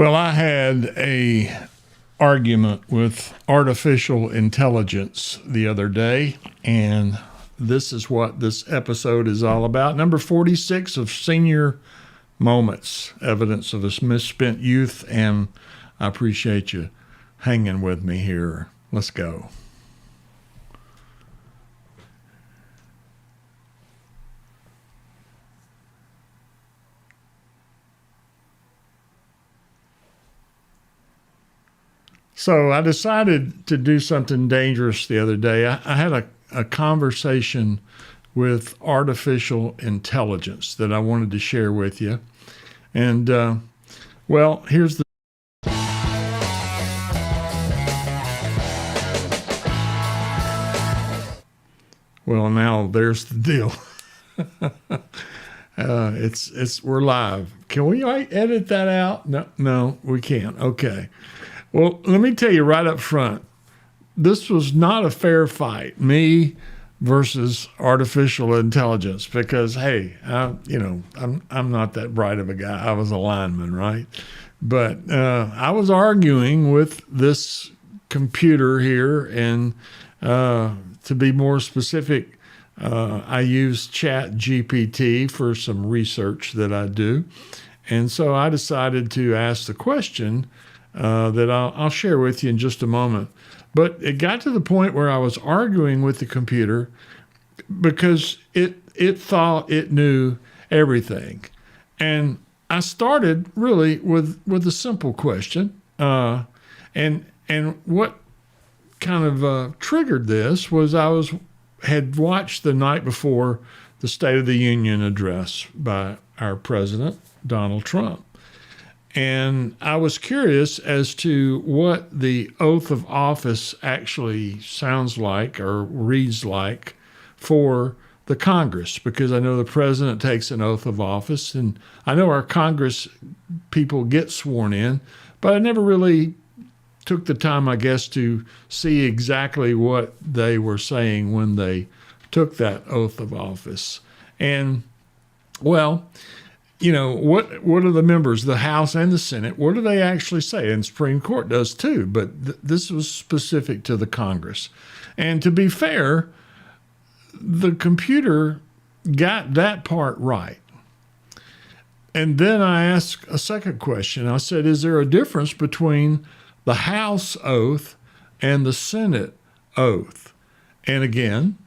Well, I had a argument with artificial intelligence the other day, and this is what this episode is all about. Number 46 of Senior Moments, Evidence of a Misspent Youth, and I appreciate you hanging with me here. Let's go. So I decided to do something dangerous the other day. I had a conversation with artificial intelligence that I wanted to share with you. And, well, here's the. Well, now there's the deal. We're live. Can we edit that out? No, we can't. Okay. Well, let me tell you right up front, this was not a fair fight, me versus artificial intelligence, because, hey, I'm not that bright of a guy. I was a lineman, right? But I was arguing with this computer here, and to be more specific, I use Chatgpt for some research that I do. And so I decided to ask the question that I'll share with you in just a moment. But it got to the point where I was arguing with the computer because it thought it knew everything. And I started really with a simple question. And what kind of triggered this was I had watched the night before the State of the Union address by our president, Donald Trump. And I was curious as to what the oath of office actually sounds like or reads like for the Congress, because I know the president takes an oath of office, and I know our Congress people get sworn in, but I never really took the time, I guess, to see exactly what they were saying when they took that oath of office. And, well, what are the members, the House and the Senate, what do they actually say? And Supreme Court does too, but this was specific to the Congress. And to be fair, the computer got that part right. And then I asked a second question. I said, is there a difference between the House oath and the Senate oath? And again,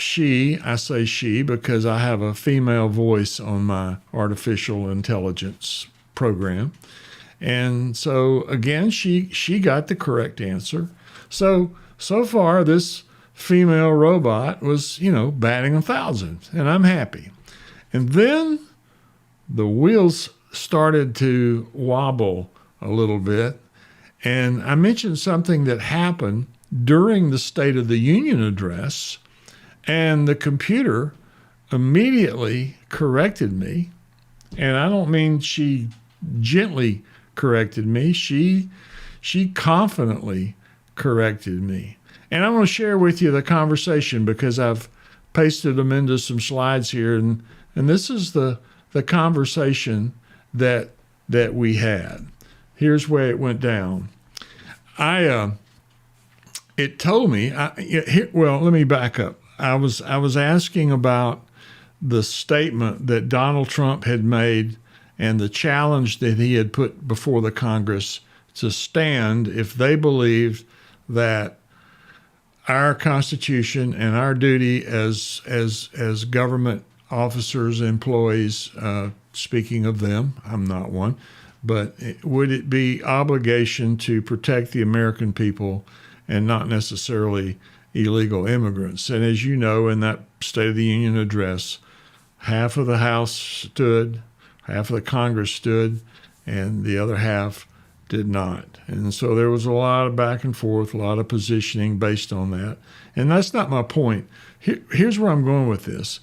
I say she because I have a female voice on my artificial intelligence program. And so again, she got the correct answer. So far this female robot was, batting 1,000, and I'm happy. And then the wheels started to wobble a little bit. And I mentioned something that happened during the State of the Union address, and the computer immediately corrected me. And I don't mean she gently corrected me. She confidently corrected me. And I'm going to share with you the conversation because I've pasted them into some slides here. And this is the conversation that we had. Here's where it went down. It told me, let me back up. I was asking about the statement that Donald Trump had made and the challenge that he had put before the Congress to stand if they believed that our Constitution and our duty as government officers, employees, speaking of them, I'm not one, but would it be obligation to protect the American people and not necessarily illegal immigrants? And as you know, in that State of the Union address, half of the House stood, half of the Congress stood, and the other half did not. And so there was a lot of back and forth, a lot of positioning based on that. And that's not my point. Here's where I'm going with this.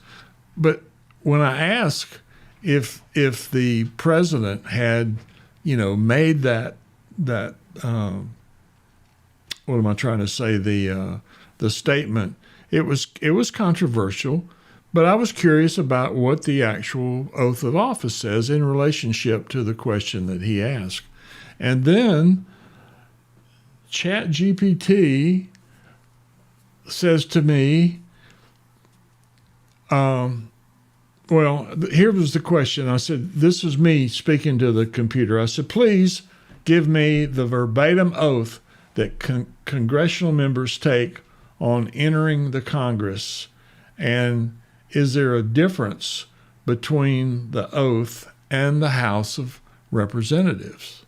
But when I ask if the president had, made that what am I trying to say? The statement. It was controversial, But I was curious about what the actual oath of office says in relationship to the question that he asked. And then Chatgpt says to me, well, here was the question. I said, this was me speaking to the computer. I said, please give me the verbatim oath that congressional members take on entering the Congress. And is there a difference between the oath and the House of Representatives?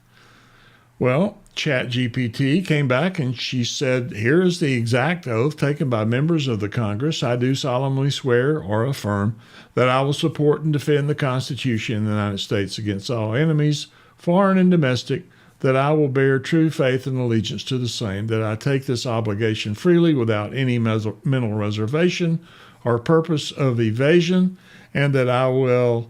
Well, ChatGPT came back and she said, here is the exact oath taken by members of the Congress. I do solemnly swear or affirm that I will support and defend the Constitution of the United States against all enemies, foreign and domestic, that I will bear true faith and allegiance to the same, that I take this obligation freely without any mental reservation or purpose of evasion, and that I will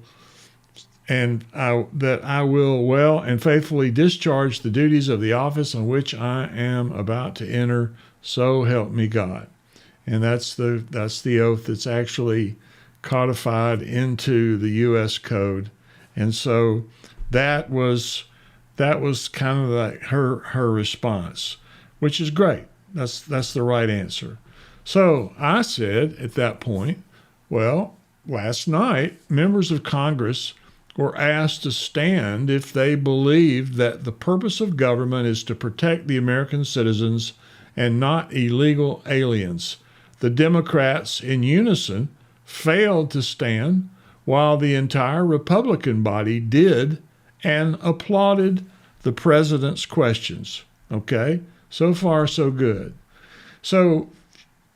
well and faithfully discharge the duties of the office on which I am about to enter. So help me God. And that's the oath that's actually codified into the U.S. Code. And so that was kind of like her response, which is great. That's the right answer. So I said at that point, well, last night, members of Congress were asked to stand if they believed that the purpose of government is to protect the American citizens and not illegal aliens. The Democrats, in unison, failed to stand, while the entire Republican body did and applauded the president's questions. Okay? So far, so good. So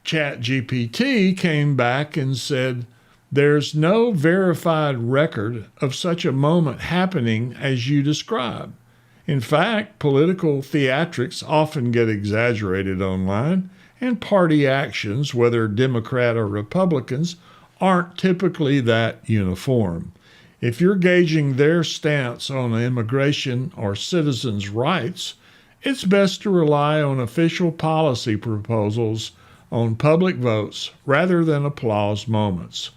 ChatGPT came back and said, there's no verified record of such a moment happening as you describe. In fact, political theatrics often get exaggerated online, and party actions, whether Democrat or Republicans, aren't typically that uniform. If you're gauging their stance on immigration or citizens' rights, it's best to rely on official policy proposals on public votes rather than applause moments.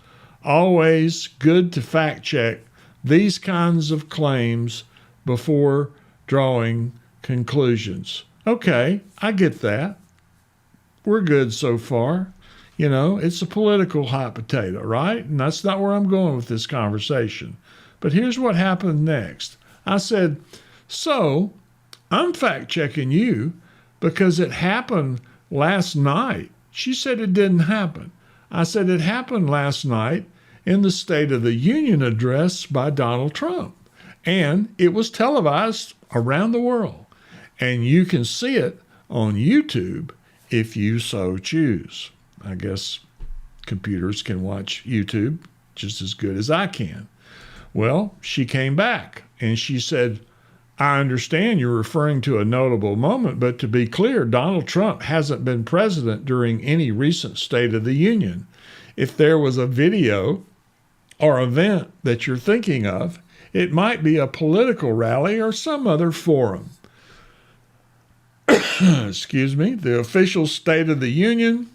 Always good to fact check these kinds of claims before drawing conclusions. Okay, I get that. We're good so far. You know, it's a political hot potato, right? And that's not where I'm going with this conversation. But here's what happened next. I said, so I'm fact checking you because it happened last night. She said it didn't happen. I said it happened last night in the State of the Union address by Donald Trump. And it was televised around the world. And you can see it on YouTube if you so choose. I guess computers can watch YouTube just as good as I can. Well, she came back and she said, I understand you're referring to a notable moment, but to be clear, Donald Trump hasn't been president during any recent State of the Union. If there was a video or event that you're thinking of, it might be a political rally or some other forum. Excuse me, the official State of the Union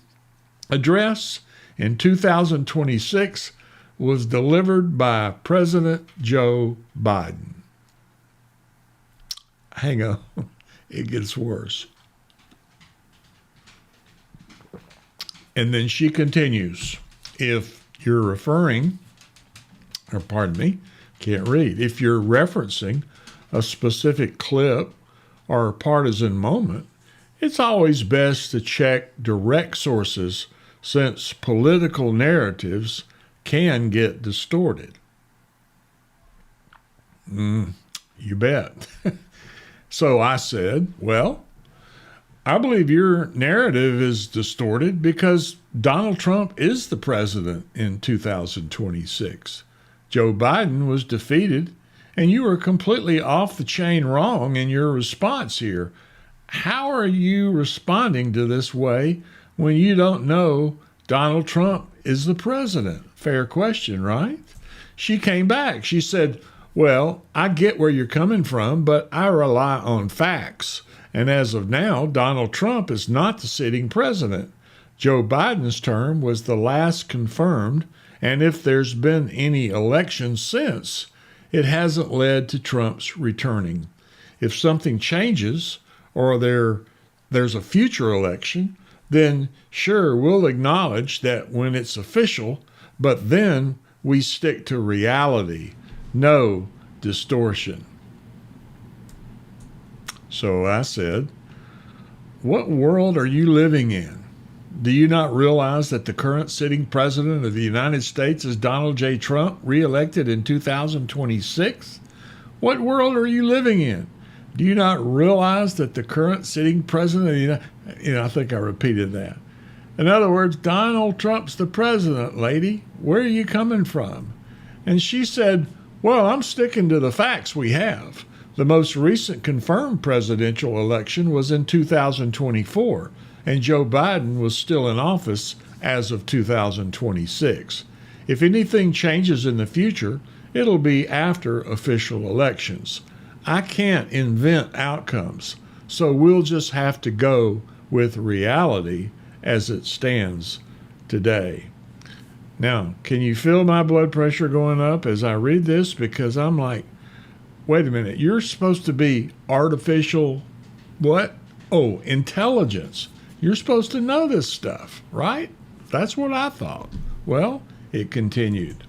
address in 2026 was delivered by President Joe Biden. Hang on, it gets worse. And then she continues, if you're referring, or pardon me, can't read, if you're referencing a specific clip or a partisan moment, it's always best to check direct sources since political narratives can get distorted. You bet. So I said, well, I believe your narrative is distorted because Donald Trump is the president in 2026. Joe Biden was defeated, and you were completely off the chain wrong in your response here. How are you responding to this way when you don't know Donald Trump is the president? Fair question, right? She came back. She said, well, I get where you're coming from, but I rely on facts. And as of now, Donald Trump is not the sitting president. Joe Biden's term was the last confirmed, And if there's been any election since, it hasn't led to Trump's returning. If something changes or there's a future election, then sure, we'll acknowledge that when it's official, but then we stick to reality, no distortion. So I said, what world are you living in? Do you not realize that the current sitting president of the United States is Donald J. Trump, reelected in 2026? What world are you living in? Do you not realize that the current sitting president of the United... I think I repeated that. In other words, Donald Trump's the president, lady. Where are you coming from? And she said, well, I'm sticking to the facts we have. The most recent confirmed presidential election was in 2024, and Joe Biden was still in office as of 2026. If anything changes in the future, it'll be after official elections. I can't invent outcomes, so we'll just have to go with reality as it stands today. Now, can you feel my blood pressure going up as I read this? Because I'm like, wait a minute, you're supposed to be artificial, what? Oh, intelligence. You're supposed to know this stuff, right? That's what I thought. Well, it continued.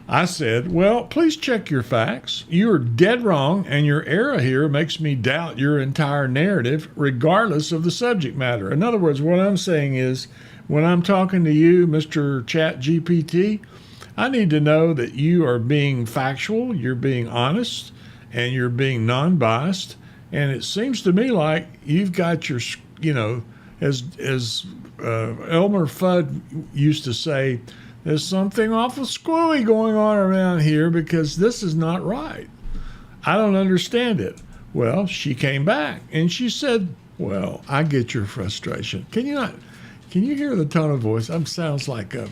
I said, well, please check your facts. You are dead wrong, and your error here makes me doubt your entire narrative, regardless of the subject matter. In other words, what I'm saying is, when I'm talking to you, Mr. Chatgpt, I need to know that you are being factual, you're being honest, and you're being non-biased. And it seems to me like you've got your, as Elmer Fudd used to say, there's something awful screwy going on around here because this is not right. I don't understand it. Well, she came back and she said, well, I get your frustration. Can you hear the tone of voice? Sounds like a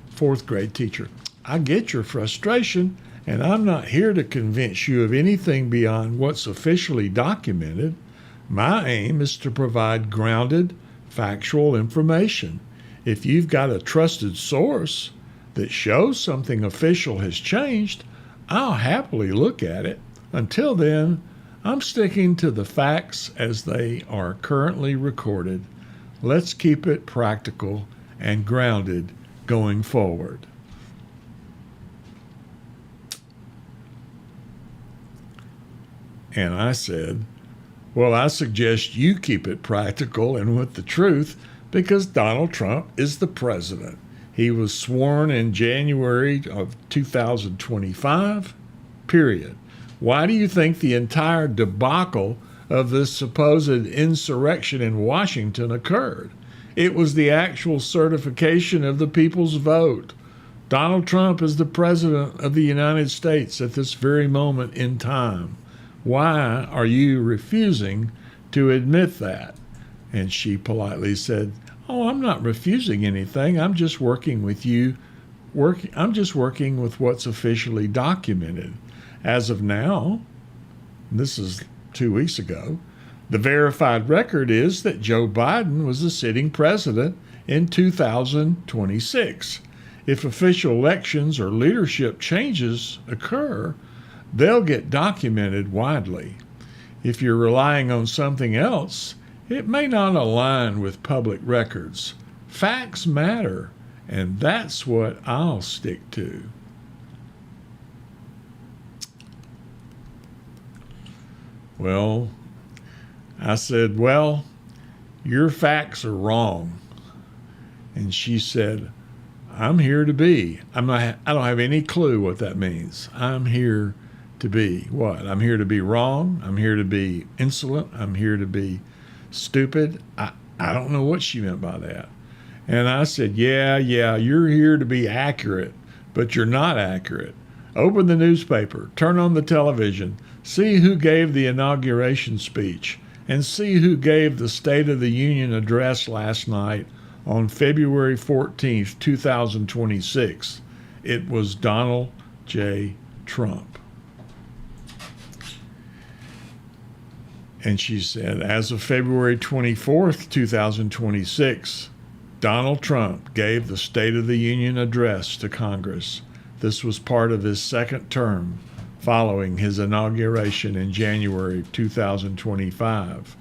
fourth grade teacher. I get your frustration, and I'm not here to convince you of anything beyond what's officially documented. My aim is to provide grounded, factual information. If you've got a trusted source that shows something official has changed, I'll happily look at it. Until then, I'm sticking to the facts as they are currently recorded. Let's keep it practical and grounded going forward. And I said, well, I suggest you keep it practical and with the truth, because Donald Trump is the president. He was sworn in January of 2025, period. Why do you think the entire debacle of this supposed insurrection in Washington occurred? It was the actual certification of the people's vote. Donald Trump is the president of the United States at this very moment in time. Why are you refusing to admit that? And she politely said, oh, I'm not refusing anything. I'm just working with you. I'm just working with what's officially documented. As of now, this is 2 weeks ago, the verified record is that Joe Biden was the sitting president in 2026. If official elections or leadership changes occur, they'll get documented widely. If you're relying on something else, it may not align with public records. Facts matter, and that's what I'll stick to. Well, I said, well, your facts are wrong. And she said, I'm here to be. I don't have any clue what that means. I'm here to be what? I'm here to be wrong. I'm here to be insolent. I'm here to be stupid. I don't know what she meant by that. And I said, yeah, you're here to be accurate, but you're not accurate. Open the newspaper, turn on the television, see who gave the inauguration speech, and see who gave the State of the Union address last night on February 14th, 2026. It was Donald J. Trump. And she said, as of February 24th, 2026, Donald Trump gave the State of the Union address to Congress. This was part of his second term following his inauguration in January 2025.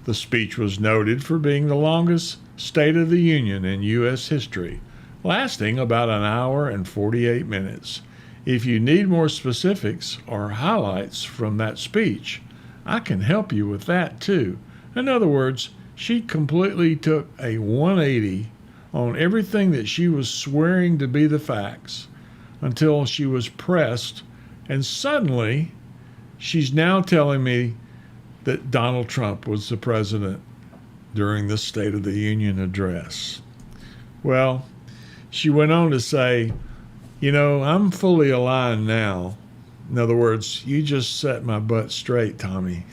The speech was noted for being the longest State of the Union in U.S. history, lasting about an hour and 48 minutes. If you need more specifics or highlights from that speech, I can help you with that too. In other words, she completely took a 180 on everything that she was swearing to be the facts until she was pressed, and suddenly she's now telling me that Donald Trump was the president during the State of the Union address. Well, she went on to say, I'm fully aligned now. In other words, you just set my butt straight, Tommy.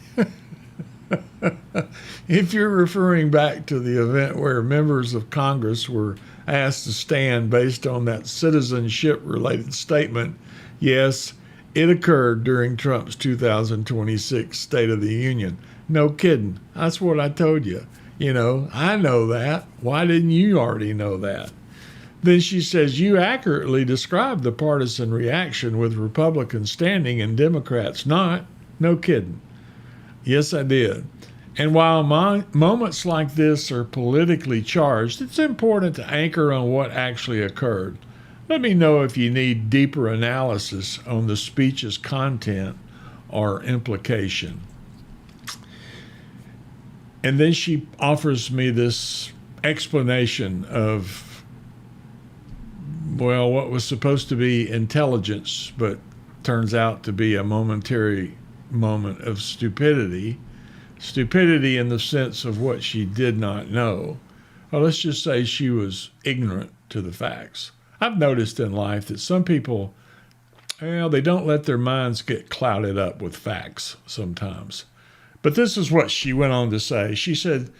If you're referring back to the event where members of Congress were asked to stand based on that citizenship-related statement, yes, it occurred during Trump's 2026 State of the Union. No kidding. That's what I told you. I know that. Why didn't you already know that? Then she says, you accurately described the partisan reaction with Republicans standing and Democrats not. No kidding. Yes, I did. And while moments like this are politically charged, it's important to anchor on what actually occurred. Let me know if you need deeper analysis on the speech's content or implication. And then she offers me this explanation of, what was supposed to be intelligence, but turns out to be a momentary moment of stupidity. Stupidity in the sense of what she did not know. Or let's just say she was ignorant to the facts. I've noticed in life that some people, they don't let their minds get clouded up with facts sometimes. But this is what she went on to say. She said,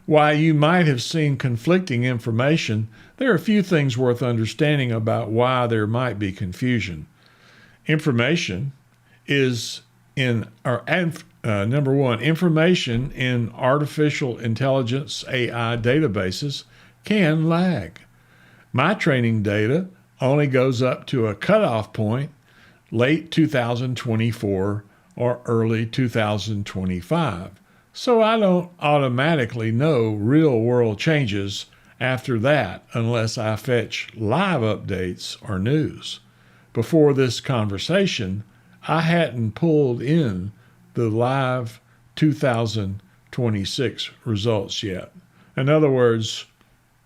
while you might have seen conflicting information, there are a few things worth understanding about why there might be confusion. Information is number one, information in artificial intelligence AI databases can lag. My training data only goes up to a cutoff point late 2024 or early 2025. So I don't automatically know real-world changes after that unless I fetch live updates or news. Before this conversation, I hadn't pulled in the live 2026 results yet. In other words,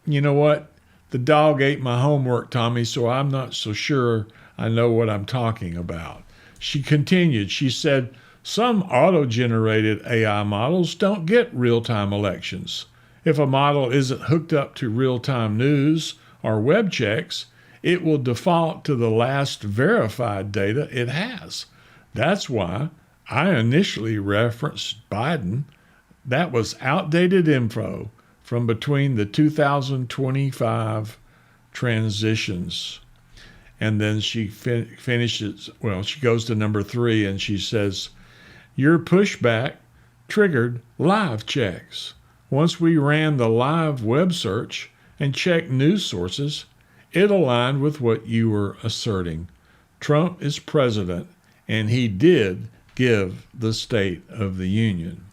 you know what? The dog ate my homework, Tommy, so I'm not so sure I know what I'm talking about. She continued. She said, some auto-generated AI models don't get real-time elections. If a model isn't hooked up to real-time news or web checks, it will default to the last verified data it has. That's why I initially referenced Biden. That was outdated info from between the 2025 transitions. And then she finishes, she goes to number 3 and she says, your pushback triggered live checks. Once we ran the live web search and checked news sources, it aligned with what you were asserting. Trump is president, and he did give the State of the Union.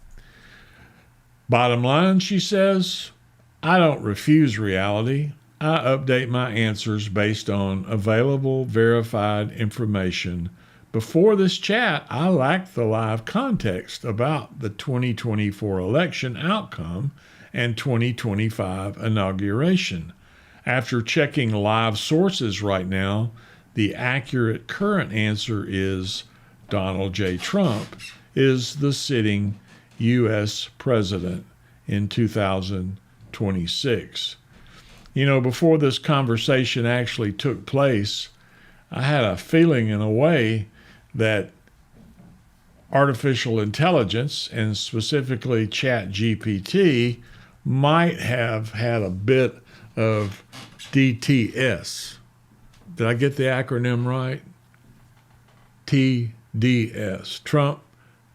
Bottom line, she says, I don't refuse reality. I update my answers based on available verified information. Before this chat, I lacked the live context about the 2024 election outcome and 2025 inauguration. After checking live sources right now, the accurate current answer is Donald J. Trump is the sitting U.S. president in 2026. Before this conversation actually took place, I had a feeling in a way that artificial intelligence, and specifically Chatgpt, might have had a bit of DTS. Did I get the acronym right? TDS, Trump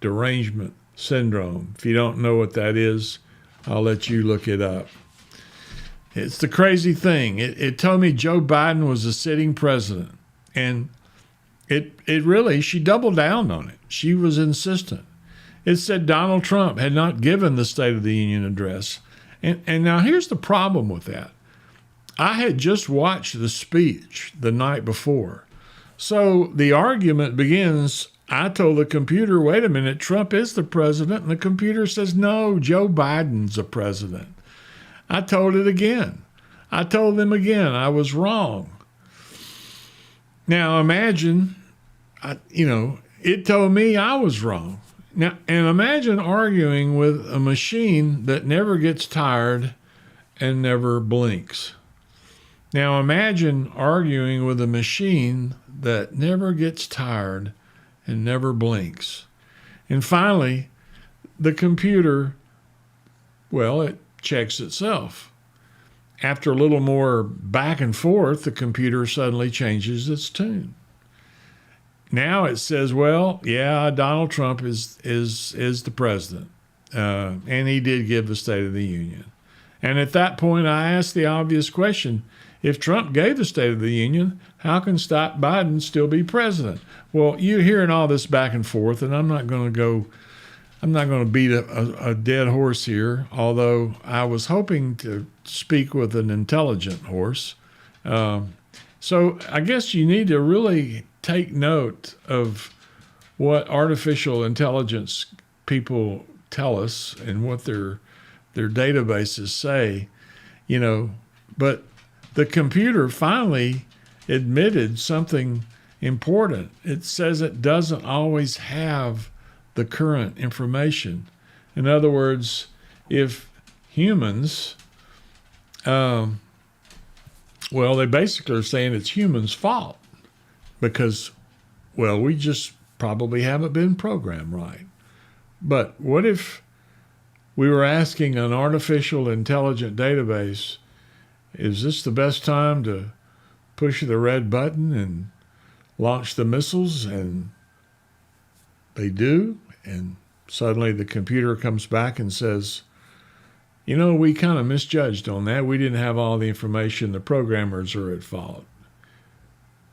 Derangement Syndrome. If you don't know what that is, I'll let you look it up. It's the crazy thing. It told me Joe Biden was a sitting president. And it really, she doubled down on it. She was insistent. It said Donald Trump had not given the State of the Union address. And now here's the problem with that. I had just watched the speech the night before. So the argument begins, I told the computer, wait a minute, Trump is the president. And the computer says, no, Joe Biden's the president. I told it again. I told them again I was wrong. Now imagine, it told me I was wrong. Now, and imagine arguing with a machine that never gets tired and never blinks. Now imagine arguing with a machine that never gets tired and never blinks. And finally, the computer, well, it checks itself. After a little more back and forth, the computer suddenly changes its tune. Now it says, well, yeah, Donald Trump is the president, and he did give the State of the Union. And at that point, I asked the obvious question, if Trump gave the State of the Union, how can Biden still be president? Well, you're hearing all this back and forth, and I'm not going to beat a dead horse here, although I was hoping to speak with an intelligent horse. So I guess you need to really take note of what artificial intelligence people tell us and what their databases say, but the computer finally admitted something important. It says it doesn't always have the current information. In other words, if humans, they basically are saying it's humans' fault because, we just probably haven't been programmed right. But what if we were asking an artificial intelligent database, is this the best time to push the red button and launch the missiles? And they do. And suddenly the computer comes back and says, we kind of misjudged on that. We didn't have all the information. The programmers are at fault.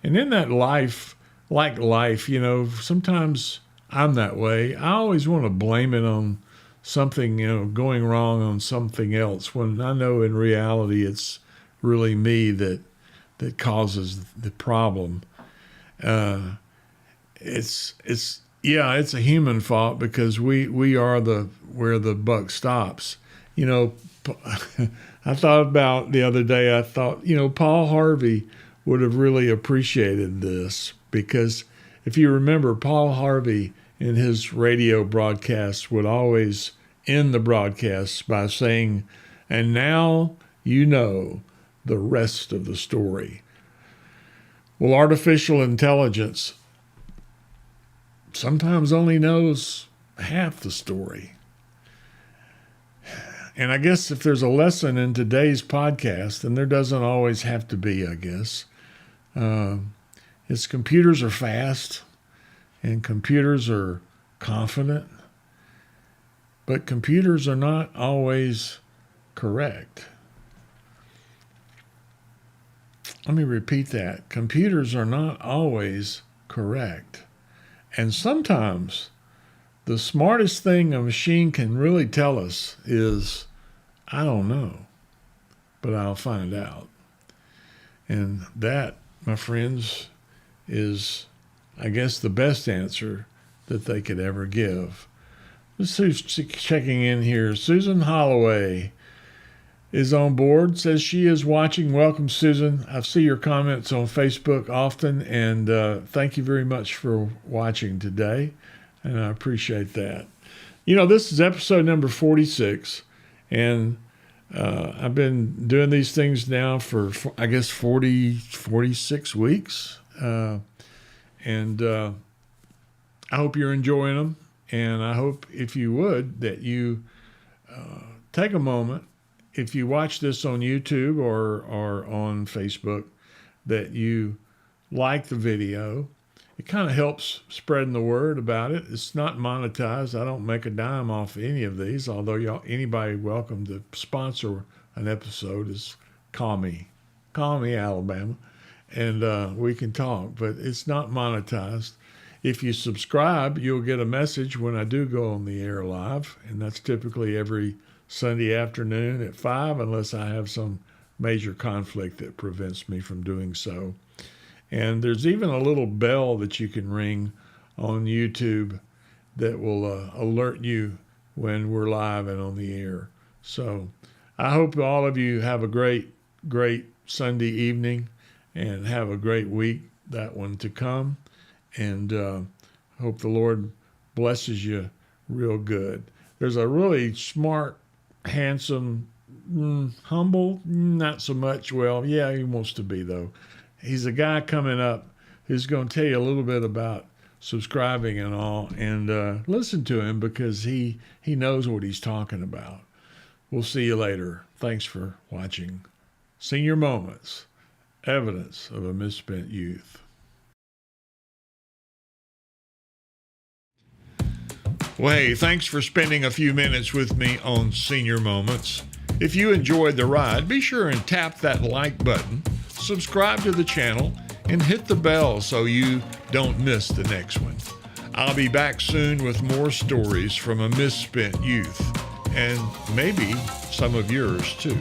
And in that life, sometimes I'm that way. I always want to blame it on something, going wrong on something else, when I know in reality it's really me that causes the problem. It's a human fault because we are where the buck stops. I thought about the other day, Paul Harvey would have really appreciated this, because if you remember, Paul Harvey in his radio broadcasts would always end the broadcasts by saying, and now you know the rest of the story. Well, artificial intelligence sometimes only knows half the story. And I guess if there's a lesson in today's podcast, and there doesn't always have to be, I guess, it's computers are fast and computers are confident, but computers are not always correct. Let me repeat that. Computers are not always correct. And sometimes the smartest thing a machine can really tell us is, I don't know, but I'll find out. And that, my friends, is, I guess, the best answer that they could ever give. Let's see who's checking in here. Susan Holloway is on board, says she is watching. Welcome, Susan. I see your comments on Facebook often, and thank you very much for watching today, and I appreciate that. This is episode number 46, and I've been doing these things now for I guess, 46 weeks, and I hope you're enjoying them, and I hope, if you would, that you take a moment, if you watch this on YouTube or on Facebook, that you like the video. It kind of helps spreading the word about it. It's not monetized. I don't make a dime off any of these, although anybody welcome to sponsor an episode is call me. Call me, Alabama, and we can talk. But it's not monetized. If you subscribe, you'll get a message when I do go on the air live, and that's typically every Sunday afternoon at 5, unless I have some major conflict that prevents me from doing so. And there's even a little bell that you can ring on YouTube that will alert you when we're live and on the air. So I hope all of you have a great, great Sunday evening and have a great week, that one to come. And hope the Lord blesses you real good. There's a really smart, handsome, humble, not so much. Well, yeah, he wants to be, though. He's a guy coming up who's going to tell you a little bit about subscribing and all, and listen to him because he knows what he's talking about. We'll see you later. Thanks for watching. Senior Moments, Evidence of a Misspent Youth. Well, hey, thanks for spending a few minutes with me on Senior Moments. If you enjoyed the ride, be sure and tap that like button, subscribe to the channel, and hit the bell so you don't miss the next one. I'll be back soon with more stories from a misspent youth, and maybe some of yours too.